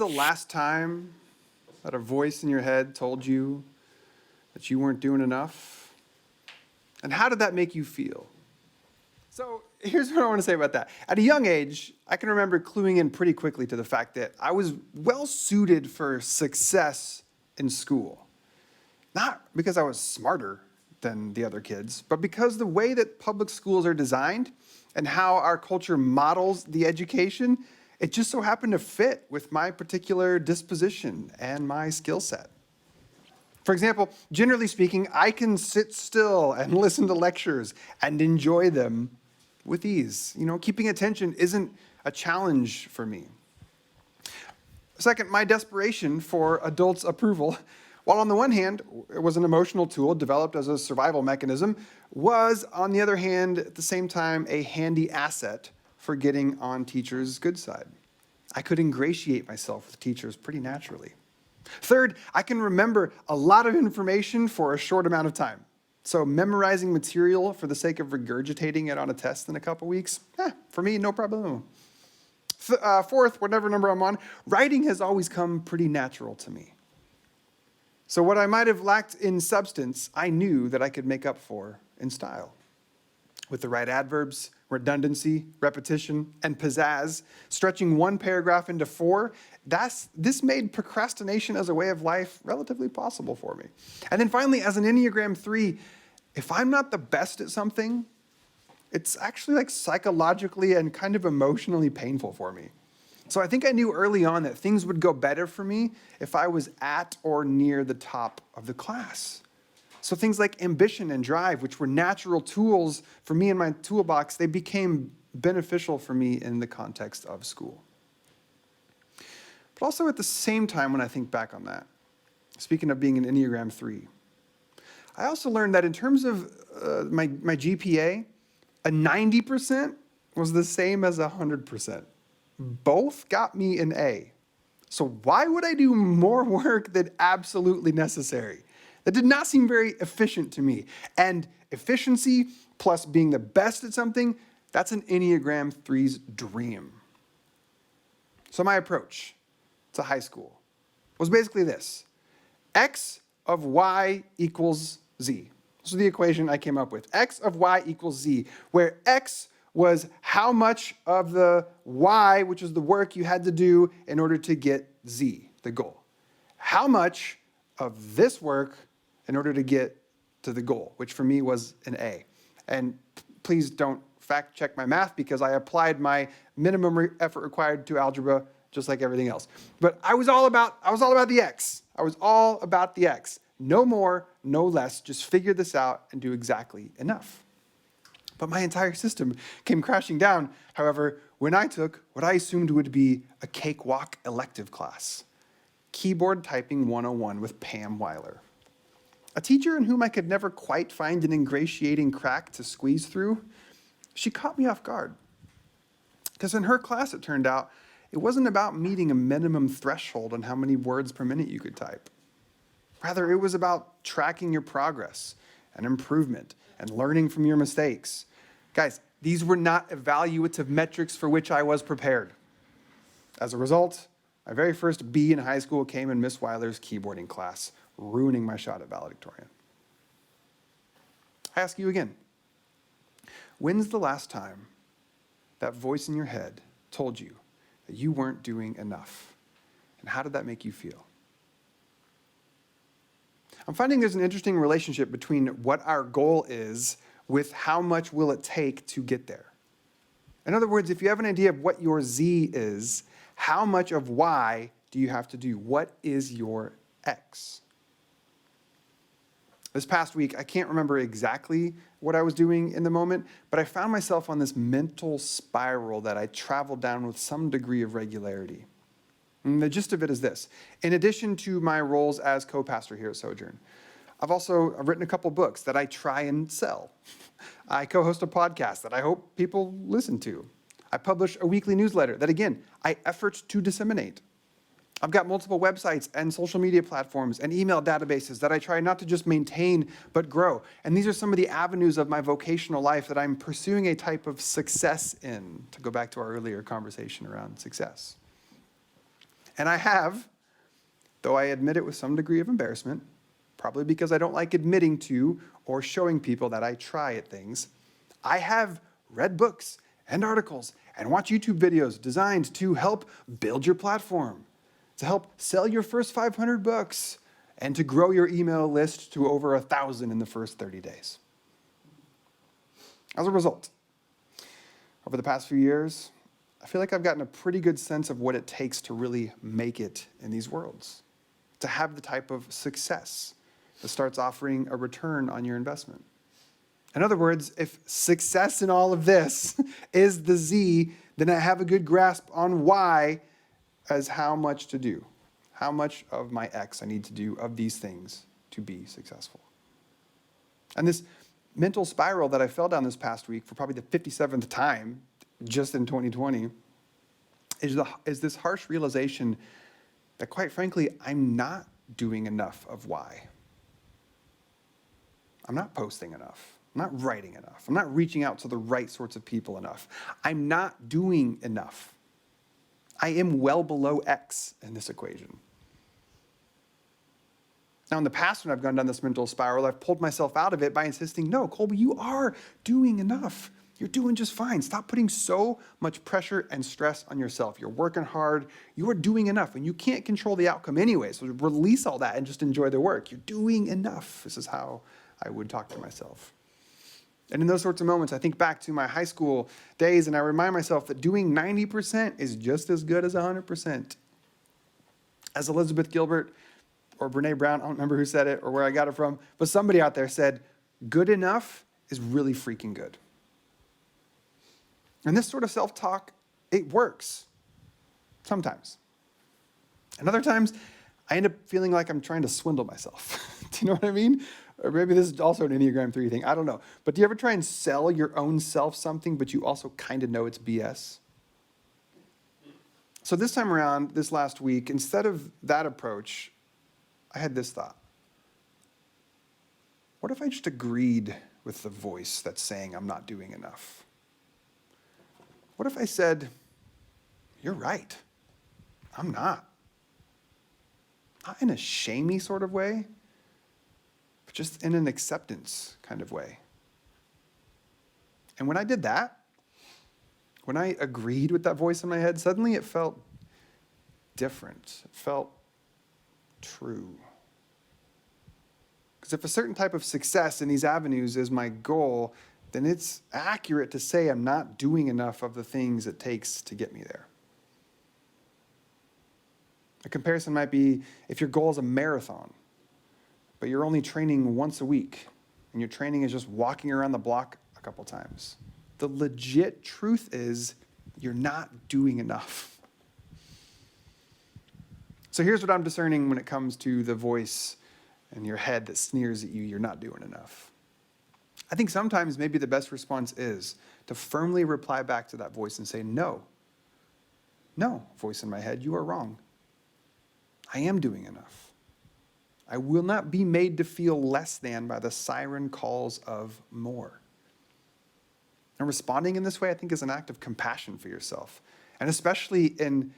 the last time that a voice in your head told you that you weren't doing enough? And how did that make you feel? So here's what I want to say about that. At a young age, I can remember cluing in pretty quickly to the fact that I was well suited for success in school. Not because I was smarter than the other kids, but because the way that public schools are designed and how our culture models the education, it just so happened to fit with my particular disposition and my skill set. For example, generally speaking, I can sit still and listen to lectures and enjoy them with ease. Keeping attention isn't a challenge for me. Second, my desperation for adults' approval, while on the one hand, it was an emotional tool developed as a survival mechanism, was, on the other hand, at the same time, a handy asset for getting on teachers' good side. I could ingratiate myself with teachers pretty naturally. Third, I can remember a lot of information for a short amount of time. So memorizing material for the sake of regurgitating it on a test in a couple weeks, for me, no problem. Fourth, whatever number I'm on, writing has always come pretty natural to me. So what I might have lacked in substance, I knew that I could make up for in style. With the right adverbs, redundancy, repetition, and pizzazz, stretching one paragraph into four, this made procrastination as a way of life relatively possible for me. And then finally, as an Enneagram 3, if I'm not the best at something, it's actually like psychologically and kind of emotionally painful for me. So I think I knew early on that things would go better for me if I was at or near the top of the class. So things like ambition and drive, which were natural tools for me in my toolbox, they became beneficial for me in the context of school. But also at the same time, when I think back on that, speaking of being an Enneagram 3, I also learned that in terms of my GPA, a 90% was the same as 100%. Both got me an A. So why would I do more work than absolutely necessary? That did not seem very efficient to me. And efficiency plus being the best at something, that's an Enneagram 3's dream. So my approach to high school was basically this. X of y equals z. This is the equation I came up with. X of y equals z, where x was how much of the y, which is the work you had to do in order to get z, the goal. How much of this work in order to get to the goal, which for me was an A. And please don't fact check my math because I applied my minimum effort required to algebra just like everything else. But I was all about the X. I was all about the X. No more, no less, just figure this out and do exactly enough. But my entire system came crashing down, however, when I took what I assumed would be a cakewalk elective class, Keyboard Typing 101 with Pam Weiler. A teacher in whom I could never quite find an ingratiating crack to squeeze through, she caught me off guard. Because in her class, it turned out, it wasn't about meeting a minimum threshold on how many words per minute you could type. Rather, it was about tracking your progress and improvement and learning from your mistakes. Guys, these were not evaluative metrics for which I was prepared. As a result, my very first B in high school came in Miss Weiler's keyboarding class, ruining my shot at valedictorian. I ask you again, when's the last time that voice in your head told you that you weren't doing enough? And how did that make you feel? I'm finding there's an interesting relationship between what our goal is with how much will it take to get there. In other words, if you have an idea of what your Z is, how much of Y do you have to do? What is your X? This past week, I can't remember exactly what I was doing in the moment, but I found myself on this mental spiral that I traveled down with some degree of regularity. And the gist of it is this. In addition to my roles as co-pastor here at Sojourn, I've written a couple books that I try and sell. I co-host a podcast that I hope people listen to. I publish a weekly newsletter that, again, I effort to disseminate. I've got multiple websites and social media platforms and email databases that I try not to just maintain, but grow. And these are some of the avenues of my vocational life that I'm pursuing a type of success in, to go back to our earlier conversation around success. And I have, though I admit it with some degree of embarrassment, probably because I don't like admitting to or showing people that I try at things, I have read books and articles and watched YouTube videos designed to help build your platform, to help sell your first 500 books, and to grow your email list to over 1,000 in the first 30 days. As a result, over the past few years, I feel like I've gotten a pretty good sense of what it takes to really make it in these worlds, to have the type of success that starts offering a return on your investment. In other words, if success in all of this is the Z, then I have a good grasp on Y as how much to do, how much of my X I need to do of these things to be successful. And this mental spiral that I fell down this past week for probably the 57th time, just in 2020, is this harsh realization that, quite frankly, I'm not doing enough of Y. I'm not posting enough. I'm not writing enough. I'm not reaching out to the right sorts of people enough. I'm not doing enough. I am well below X in this equation. Now, in the past, when I've gone down this mental spiral, I've pulled myself out of it by insisting, no, Colby, you are doing enough. You're doing just fine. Stop putting so much pressure and stress on yourself. You're working hard. You are doing enough. And you can't control the outcome anyway, so release all that and just enjoy the work. You're doing enough. This is how I would talk to myself. And in those sorts of moments, I think back to my high school days, and I remind myself that doing 90% is just as good as 100%. As Elizabeth Gilbert or Brene Brown, I don't remember who said it or where I got it from, but somebody out there said, good enough is really freaking good. And this sort of self-talk, it works sometimes. And other times, I end up feeling like I'm trying to swindle myself. Do you know what I mean? Or maybe this is also an Enneagram 3 thing. I don't know. But do you ever try and sell your own self something, but you also kind of know it's BS? So this time around, this last week, instead of that approach, I had this thought. What if I just agreed with the voice that's saying I'm not doing enough? What if I said, you're right, I'm not. Not in a shamey sort of way, but just in an acceptance kind of way. And when I did that, when I agreed with that voice in my head, suddenly it felt different. It felt true. Because if a certain type of success in these avenues is my goal, then it's accurate to say I'm not doing enough of the things it takes to get me there. A comparison might be if your goal is a marathon, but you're only training once a week, and your training is just walking around the block a couple times. The legit truth is you're not doing enough. So here's what I'm discerning when it comes to the voice in your head that sneers at you, you're not doing enough. I think sometimes maybe the best response is to firmly reply back to that voice and say, no, voice in my head, you are wrong. I am doing enough. I will not be made to feel less than by the siren calls of more. And responding in this way, I think, is an act of compassion for yourself. And especially in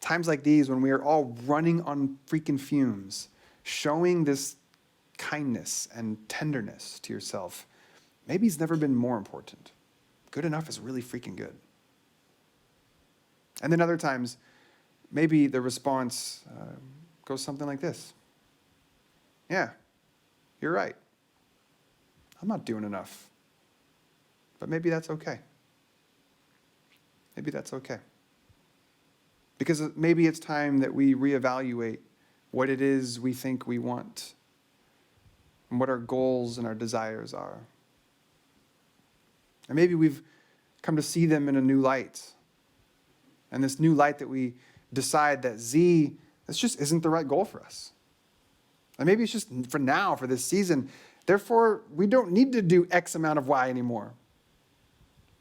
times like these when we are all running on freaking fumes, showing this kindness and tenderness to yourself, maybe it's never been more important. Good enough is really freaking good. And then other times, maybe the response goes something like this. Yeah, you're right. I'm not doing enough. But maybe that's okay. Maybe that's okay. Because maybe it's time that we reevaluate what it is we think we want and what our goals and our desires are. And maybe we've come to see them in a new light. And this new light that we decide that Z, this just isn't the right goal for us. And maybe it's just for now, for this season. Therefore, we don't need to do X amount of Y anymore.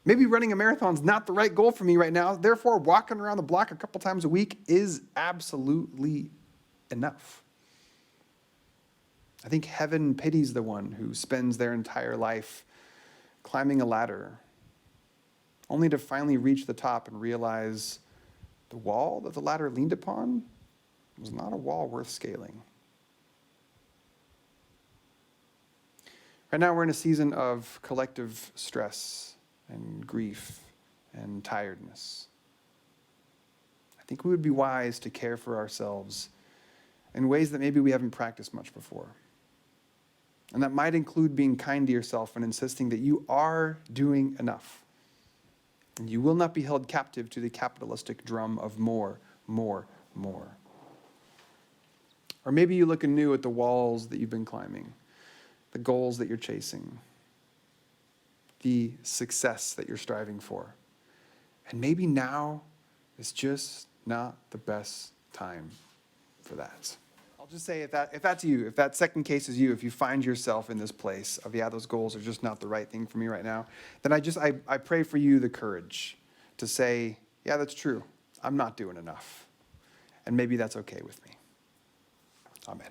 Maybe running a marathon is not the right goal for me right now. Therefore, walking around the block a couple times a week is absolutely enough. I think heaven pities the one who spends their entire life climbing a ladder, only to finally reach the top and realize the wall that the ladder leaned upon was not a wall worth scaling. Right now, we're in a season of collective stress and grief and tiredness. I think we would be wise to care for ourselves in ways that maybe we haven't practiced much before. And that might include being kind to yourself and insisting that you are doing enough. And you will not be held captive to the capitalistic drum of more, more, more. Or maybe you look anew at the walls that you've been climbing, the goals that you're chasing, the success that you're striving for. And maybe now is just not the best time for that. I'll just say if that's you, if that second case is you, if you find yourself in this place of, those goals are just not the right thing for me right now, then I pray for you the courage to say, yeah, that's true. I'm not doing enough. And maybe that's okay with me. Amen.